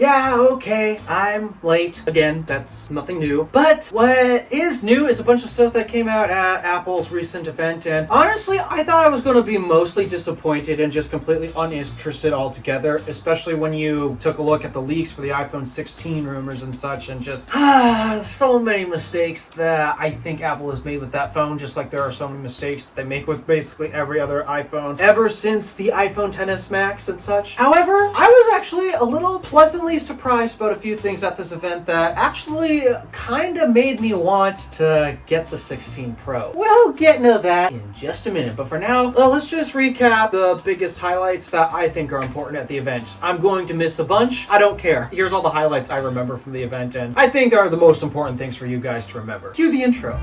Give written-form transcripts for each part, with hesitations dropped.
Yeah, okay, I'm late. Again, that's nothing new. But what is new is a bunch of stuff that came out at Apple's recent event, and honestly, I thought I was going to be mostly disappointed and just completely uninterested altogether, especially when you took a look at the leaks for the iPhone 16 rumors and such, and just, so many mistakes that I think Apple has made with that phone, just like there are so many mistakes that they make with basically every other iPhone ever since the iPhone XS Max and such. However, I was actually a little pleasantly surprised about a few things at this event that actually kind of made me want to get the 16 Pro. We'll get into that in just a minute, but for now, let's just recap the biggest highlights that I think are important at the event. I'm going to miss a bunch. I don't care. Here's all the highlights I remember from the event, and I think they are the most important things for you guys to remember. Cue the intro.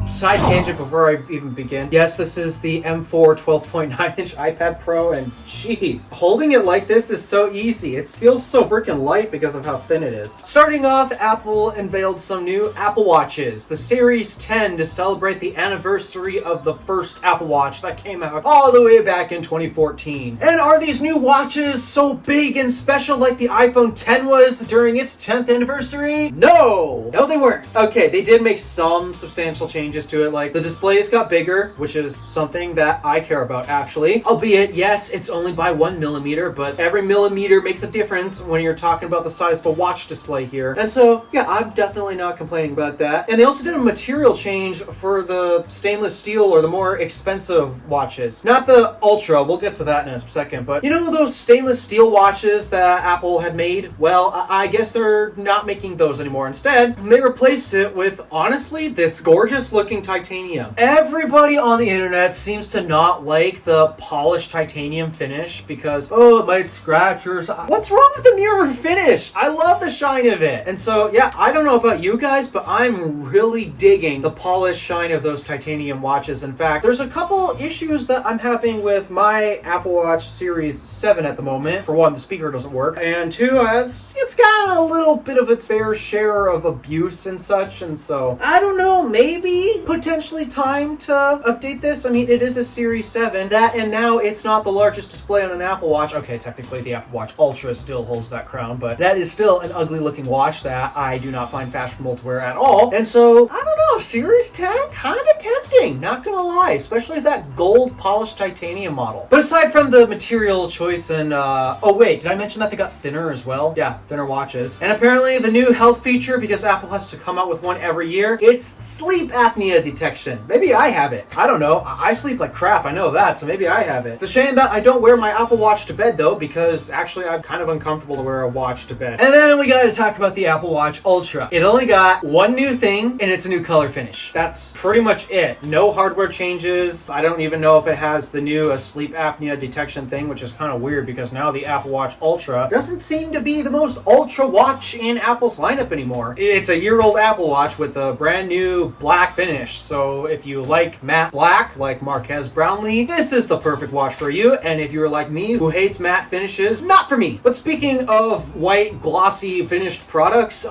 Side tangent before I even begin. Yes, this is the M4 12.9-inch iPad Pro, and jeez, holding it like this is so easy. It feels so freaking light because of how thin it is. Starting off, Apple unveiled some new Apple Watches, the Series 10, to celebrate the anniversary of the first Apple Watch that came out all the way back in 2014. And are these new watches so big and special like the iPhone 10 was during its 10th anniversary? No! No, they weren't. Okay, they did make some substantial changes to it, like the displays got bigger, which is something that I care about actually. Albeit, yes, it's only by 1 millimeter, but every millimeter makes a difference when you're talking about the size of a watch display here. And so, yeah, I'm definitely not complaining about that. And they also did a material change for the stainless steel or the more expensive watches. Not the Ultra, we'll get to that in a second, but you know those stainless steel watches that Apple had made? Well, I guess they're not making those anymore. Instead, they replaced it with, honestly, this gorgeous looking titanium. Everybody on the internet seems to not like the polished titanium finish because, oh, it might scratch or something. What's wrong with the mirror finish? I love the shine of it. And so, yeah, I don't know about you guys, but I'm really digging the polished shine of those titanium watches. In fact, there's a couple issues that I'm having with my Apple Watch Series 7 at the moment. For one, the speaker doesn't work. And two, it's got a little bit of its fair share of abuse and such. And so, I don't know, maybe potentially time to update this. I mean, it is a Series 7. That, and now it's not the largest display on an Apple Watch. Okay, technically the Apple Watch Ultra still holds that crown, but that is still an ugly looking watch that I do not find fashionable to wear at all. And so, I don't know, Series 10? Kind of tempting, not gonna lie, especially that gold polished titanium model. But aside from the material choice and, oh wait, did I mention that they got thinner as well? Yeah, thinner watches. And apparently the new health feature, because Apple has to come out with one every year, it's sleep apnea detection. Maybe I have it. I don't know. I sleep like crap. I know that, so maybe I have it. It's a shame that I don't wear my Apple Watch to bed though, because actually I'm kind of uncomfortable to wear a watch to bed. And then we gotta talk about the Apple Watch Ultra. It only got one new thing, and it's a new color finish. That's pretty much it. No hardware changes. I don't even know if it has the new sleep apnea detection thing, which is kind of weird because now the Apple Watch Ultra doesn't seem to be the most ultra watch in Apple's lineup anymore. It's a year-old Apple Watch with a brand new black finish. So if you like matte black, like Marquez Brownlee, this is the perfect watch for you. And if you're like me, who hates matte finishes, not for me. But speaking of white, glossy, finished products,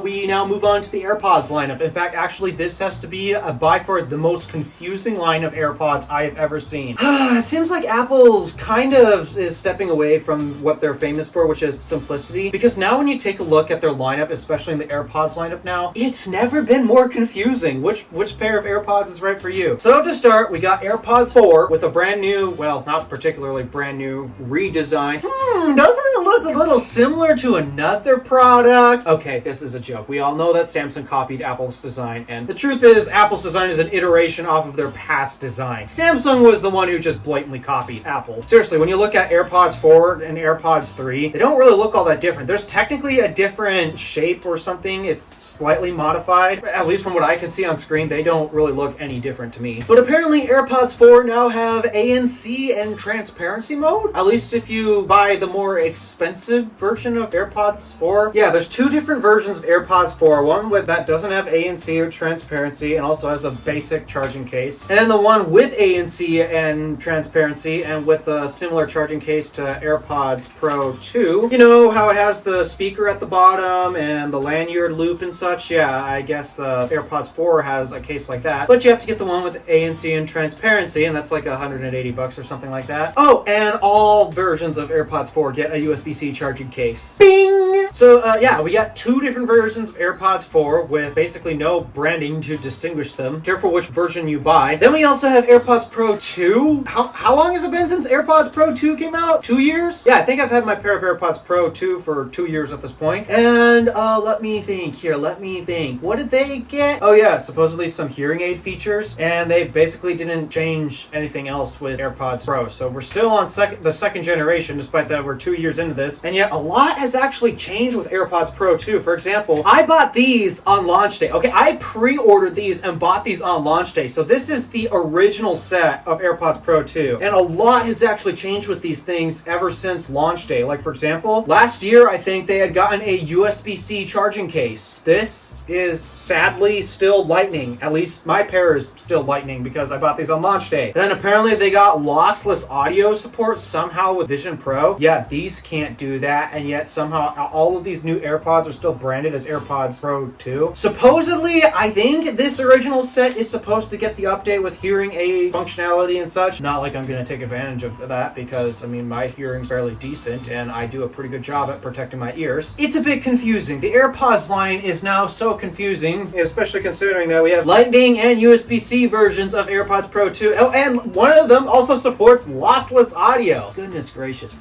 we now move on to the AirPods lineup. In fact, actually, this has to be by far the most confusing line of AirPods I have ever seen. It seems like Apple kind of is stepping away from what they're famous for, which is simplicity. Because now when you take a look at their lineup, especially in the AirPods lineup now, it's never been more confusing. Which pair of AirPods is right for you? So to start, we got AirPods 4 with a brand new, well, not particularly brand new, redesign. Doesn't it look a little similar to another product? Okay, this is a joke. We all know that Samsung copied Apple's design, and the truth is, Apple's design is an iteration off of their past design. Samsung was the one who just blatantly copied Apple. Seriously, when you look at AirPods 4 and AirPods 3, they don't really look all that different. There's technically a different shape or something. It's slightly modified. At least from what I can see on screen, they don't really look any different to me. But apparently AirPods 4 now have ANC and transparency mode. At least if you buy the more expensive expensive version of AirPods 4. Yeah, there's two different versions of AirPods 4. One that doesn't have ANC or transparency and also has a basic charging case. And then the one with ANC and transparency and with a similar charging case to AirPods Pro 2. You know how it has the speaker at the bottom and the lanyard loop and such? Yeah, I guess AirPods 4 has a case like that. But you have to get the one with ANC and transparency, and that's like $180 or something like that. Oh, and all versions of AirPods 4 get a USB-C charging case. Bing! So, yeah, we got two different versions of AirPods 4 with basically no branding to distinguish them. Careful which version you buy. Then we also have AirPods Pro 2. How long has it been since AirPods Pro 2 came out? 2 years? Yeah, I think I've had my pair of AirPods Pro 2 for 2 years at this point. And, let me think here. Let me think. What did they get? Oh, yeah, supposedly some hearing aid features. And they basically didn't change anything else with AirPods Pro. So we're still on the second generation, despite that we're 2 years into this. And yet a lot has actually changed with AirPods Pro 2. For example, I bought these on launch day. Okay, I pre-ordered these and bought these on launch day. So this is the original set of AirPods Pro 2. And a lot has actually changed with these things ever since launch day. Like, for example, last year, I think they had gotten a USB-C charging case. This is sadly still Lightning. At least my pair is still Lightning because I bought these on launch day. Then apparently they got lossless audio support somehow with Vision Pro. Yeah, these can't do that, and yet somehow all of these new AirPods are still branded as AirPods Pro 2. Supposedly, I think this original set is supposed to get the update with hearing aid functionality and such. Not like I'm going to take advantage of that because, I mean, my hearing's fairly decent and I do a pretty good job at protecting my ears. It's a bit confusing. The AirPods line is now so confusing, especially considering that we have Lightning and USB-C versions of AirPods Pro 2. Oh, and one of them also supports lossless audio. Goodness gracious,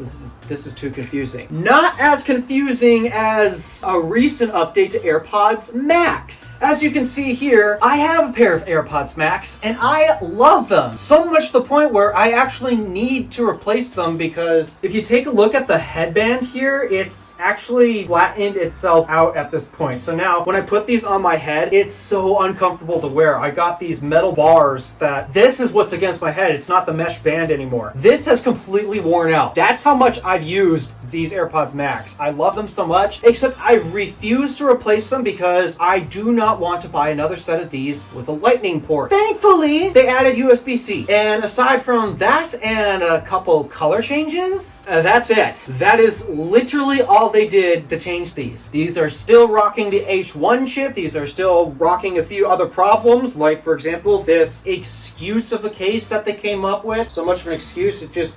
this is too confusing. Not as confusing as a recent update to AirPods Max. As you can see here, I have a pair of AirPods Max and I love them. So much to the point where I actually need to replace them because if you take a look at the headband here, it's actually flattened itself out at this point. So now when I put these on my head, it's so uncomfortable to wear. I got these metal bars that this is what's against my head. It's not the mesh band anymore. This has completely worn out. That's how much I've used these AirPods Max. I love them so much, except I refuse to replace them because I do not want to buy another set of these with a Lightning port. Thankfully, they added USB-C. And aside from that and a couple color changes, that's it. That is literally all they did to change these. These are still rocking the H1 chip. These are still rocking a few other problems, like, for example, this excuse of a case that they came up with. So much of an excuse, it just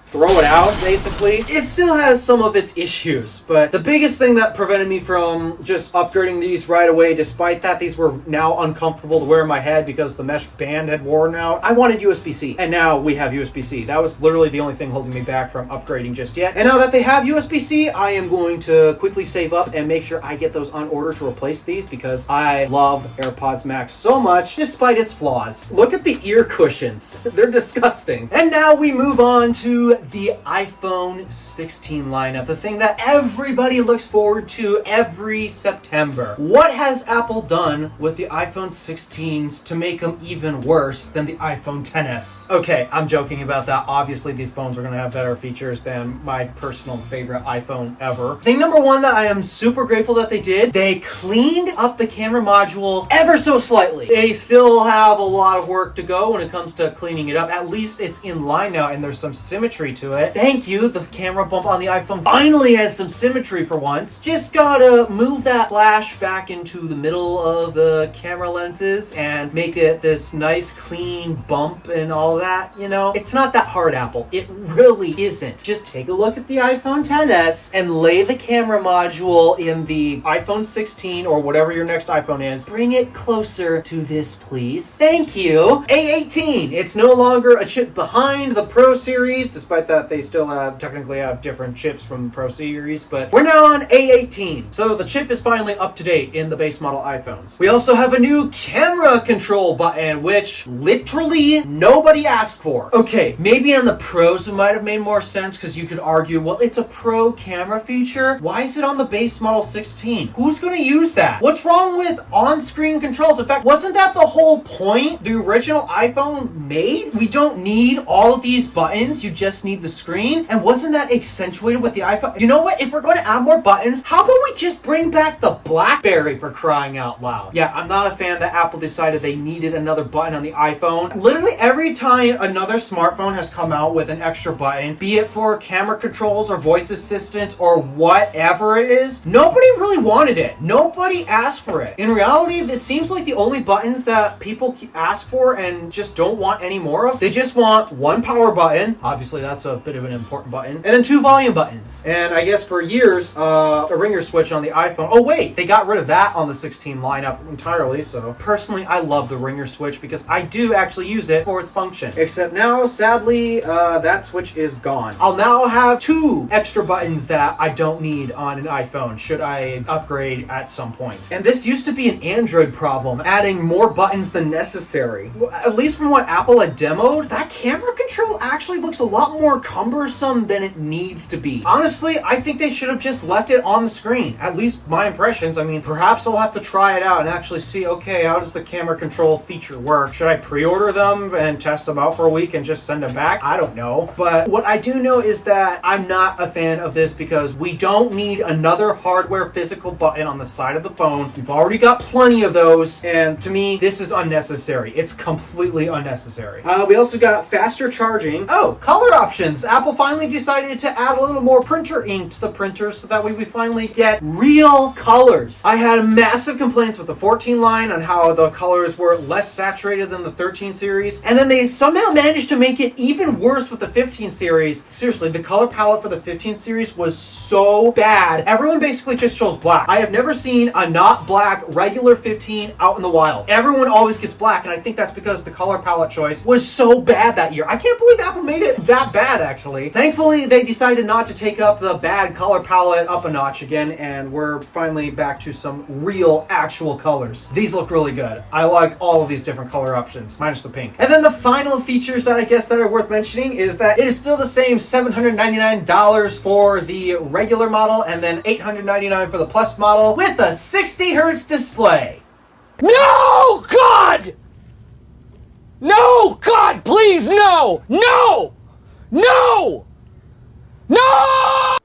throw it out, basically. It still has some of its issues, but the biggest thing that prevented me from just upgrading these right away, despite that these were now uncomfortable to wear in my head because the mesh band had worn out, I wanted USB-C, and now we have USB-C. That was literally the only thing holding me back from upgrading just yet. And now that they have USB-C, I am going to quickly save up and make sure I get those on order to replace these because I love AirPods Max so much, despite its flaws. Look at the ear cushions. They're disgusting. And now we move on to the iPhone 16 lineup, the thing that everybody looks forward to every September. What has Apple done with the iPhone 16s to make them even worse than the iPhone XS? Okay, I'm joking about that. Obviously, these phones are going to have better features than my personal favorite iPhone ever. Thing number one that I am super grateful that they did, they cleaned up the camera module ever so slightly. They still have a lot of work to go when it comes to cleaning it up. At least it's in line now and there's some symmetry to it. Thank you, the camera bump on the iPhone finally has some symmetry for once. Just gotta move that flash back into the middle of the camera lenses and make it this nice clean bump and all that, you know? It's not that hard, Apple. It really isn't. Just take a look at the iPhone XS and lay the camera module in the iPhone 16 or whatever your next iPhone is. Bring it closer to this, please. Thank you. A18. It's no longer a chip behind the Pro series, despite that they still technically have different chips from the Pro series, but we're now on A18. So the chip is finally up to date in the base model iPhones. We also have a new camera control button, which literally nobody asked for. Okay, maybe on the Pros it might have made more sense because you could argue, well, it's a Pro camera feature. Why is it on the base model 16? Who's going to use that? What's wrong with on-screen controls? In fact, wasn't that the whole point the original iPhone made? We don't need all of these buttons. You just need need the screen. And wasn't that accentuated with the iPhone? You know what? If we're going to add more buttons, how about we just bring back the BlackBerry, for crying out loud? Yeah, I'm not a fan that Apple decided they needed another button on the iPhone. Literally every time another smartphone has come out with an extra button, be it for camera controls or voice assistance or whatever it is, nobody really wanted it. Nobody asked for it. In reality, it seems like the only buttons that people ask for and just don't want any more of, they just want one power button. Obviously, that's a bit of an important button. And then two volume buttons. And I guess for years, a ringer switch on the iPhone. Oh wait, they got rid of that on the 16 lineup entirely. So personally, I love the ringer switch because I do actually use it for its function. Except now, sadly, that switch is gone. I'll now have two extra buttons that I don't need on an iPhone should I upgrade at some point. And this used to be an Android problem, adding more buttons than necessary. At least from what Apple had demoed, that camera control actually looks a lot more cumbersome than it needs to be. Honestly, I think they should have just left it on the screen. At least my impressions. I mean, perhaps I'll have to try it out and actually see, okay, how does the camera control feature work? Should I pre-order them and test them out for a week and just send them back? I don't know. But what I do know is that I'm not a fan of this because we don't need another hardware physical button on the side of the phone. We've already got plenty of those, and to me, this is unnecessary. It's completely unnecessary. We also got faster charging. Oh, color options. Apple finally decided to add a little more printer ink to the printer so that way we finally get real colors. I had massive complaints with the 14 line on how the colors were less saturated than the 13 series, and then they somehow managed to make it even worse with the 15 series. Seriously, the color palette for the 15 series was so bad. Everyone basically just chose black. I have never seen a not black regular 15 out in the wild. Everyone always gets black, and I think that's because the color palette choice was so bad that year. I can't believe Apple made it that bad, actually. Thankfully, they decided not to take up the bad color palette up a notch again, and we're finally back to some real, actual colors. These look really good. I like all of these different color options, minus the pink. And then the final features that I guess that are worth mentioning is that it is still the same $799 for the regular model and then $899 for the Plus model with a 60 hertz display. No, God! No, God, please, no! No! No! No!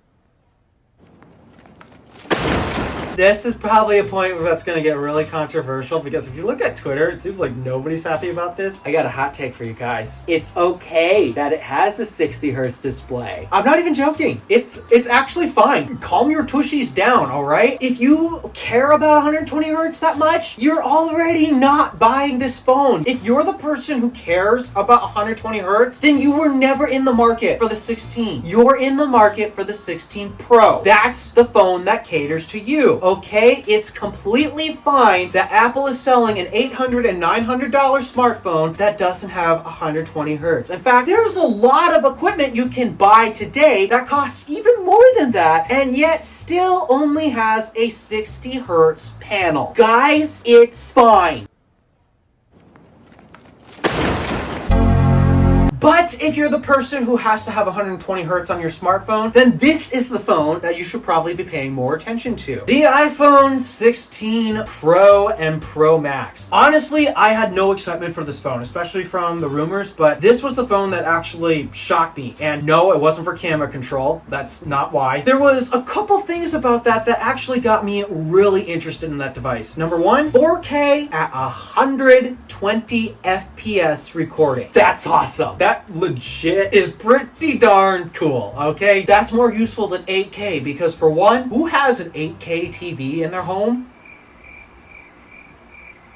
This is probably a point where that's going to get really controversial because if you look at Twitter, it seems like nobody's happy about this. I got a hot take for you guys. It's okay that it has a 60 hertz display. I'm not even joking. It's actually fine. Calm your tushies down, all right? If you care about 120 hertz that much, you're already not buying this phone. If you're the person who cares about 120 hertz, then you were never in the market for the 16. You're in the market for the 16 Pro. That's the phone that caters to you. Okay, it's completely fine that Apple is selling an $800 and $900 smartphone that doesn't have 120 hertz. In fact, there's a lot of equipment you can buy today that costs even more than that, and yet still only has a 60 hertz panel. Guys, it's fine. But if you're the person who has to have 120 hertz on your smartphone, then this is the phone that you should probably be paying more attention to. The iPhone 16 Pro and Pro Max. Honestly, I had no excitement for this phone, especially from the rumors, but this was the phone that actually shocked me. And no, it wasn't for camera control. That's not why. There was a couple things about that actually got me really interested in that device. Number one, 4K at 120 FPS recording. That's awesome. That legit is pretty darn cool, okay? That's more useful than 8K because for one, who has an 8K TV in their home?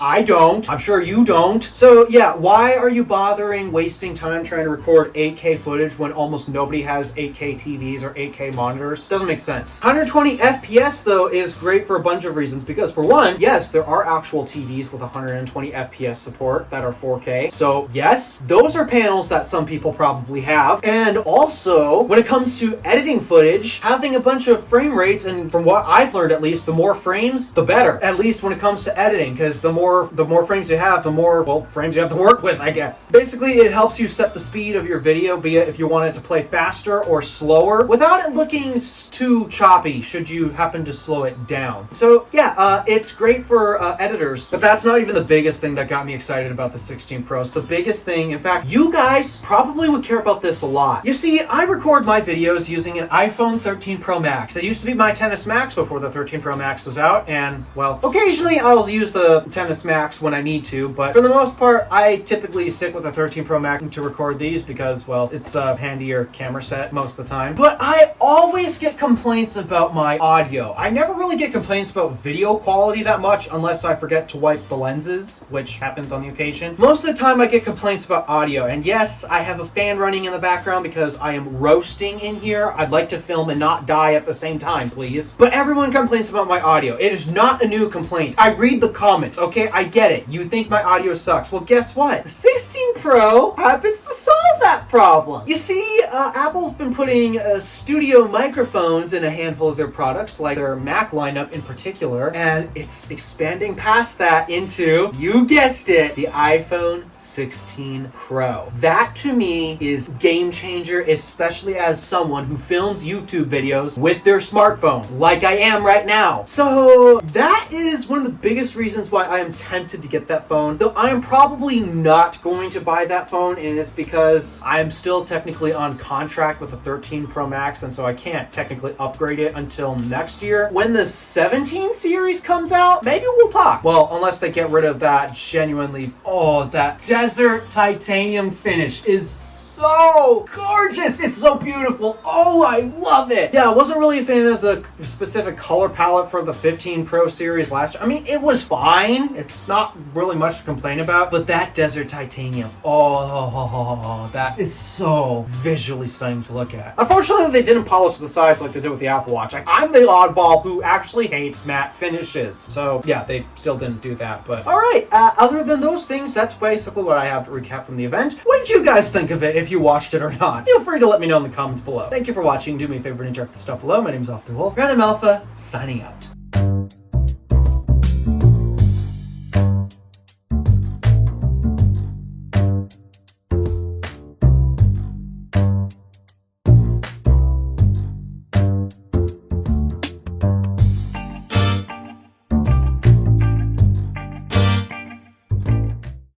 I don't. I'm sure you don't. So yeah, why are you bothering wasting time trying to record 8K footage when almost nobody has 8K TVs or 8K monitors? Doesn't make sense. 120 FPS though is great for a bunch of reasons because for one, yes, there are actual TVs with 120 FPS support that are 4K. So yes, those are panels that some people probably have. And also, when it comes to editing footage, having a bunch of frame rates, and from what I've learned at least, the more frames, the better. At least when it comes to editing, because the more more frames you have, the more, well, frames you have to work with, I guess. Basically, it helps you set the speed of your video, be it if you want it to play faster or slower, without it looking too choppy, should you happen to slow it down. So yeah, it's great for editors, but that's not even the biggest thing that got me excited about the 16 Pros. The biggest thing, in fact, you guys probably would care about this a lot. You see, I record my videos using an iPhone 13 Pro Max. It used to be my XS Max before the 13 Pro Max was out, and, well, occasionally I'll use the XS Max when I need to, but for the most part, I typically stick with the 13 Pro Max to record these because, well, it's a handier camera set most of the time. But I always get complaints about my audio. I never really get complaints about video quality that much unless I forget to wipe the lenses, which happens on the occasion. Most of the time I get complaints about audio, and yes, I have a fan running in the background because I am roasting in here. I'd like to film and not die at the same time, please. But everyone complains about my audio. It is not a new complaint. I read the comments, okay? I get it. You think my audio sucks. Well, guess what? The 16 Pro happens to solve that problem. You see, Apple's been putting studio microphones in a handful of their products, like their Mac lineup in particular, and it's expanding past that into, you guessed it, the iPhone 16 Pro. That to me is game changer, especially as someone who films YouTube videos with their smartphone, like I am right now. So that is one of the biggest reasons why I am tempted to get that phone, though I am probably not going to buy that phone, and it's because I'm still technically on contract with the 13 Pro Max, and so I can't technically upgrade it until next year. When the 17 series comes out, maybe we'll talk. Well, unless they get rid of that genuinely, oh, that desert titanium finish is so gorgeous. It's so beautiful. Oh, I love it. Yeah, I wasn't really a fan of the specific color palette for the 15 Pro series last year. I mean, it was fine. It's not really much to complain about, but that desert titanium, oh, that is so visually stunning to look at. Unfortunately, they didn't polish the sides like they did with the Apple Watch. I'm the oddball who actually hates matte finishes. So yeah, they still didn't do that, but all right. Other than those things, that's basically what I have to recap from the event. What did you guys think of it? If you watched it or not, feel free to let me know in the comments below. Thank you for watching. Do me a favor and interact with the stuff below. My name is DeWolf. Random Alpha, signing out.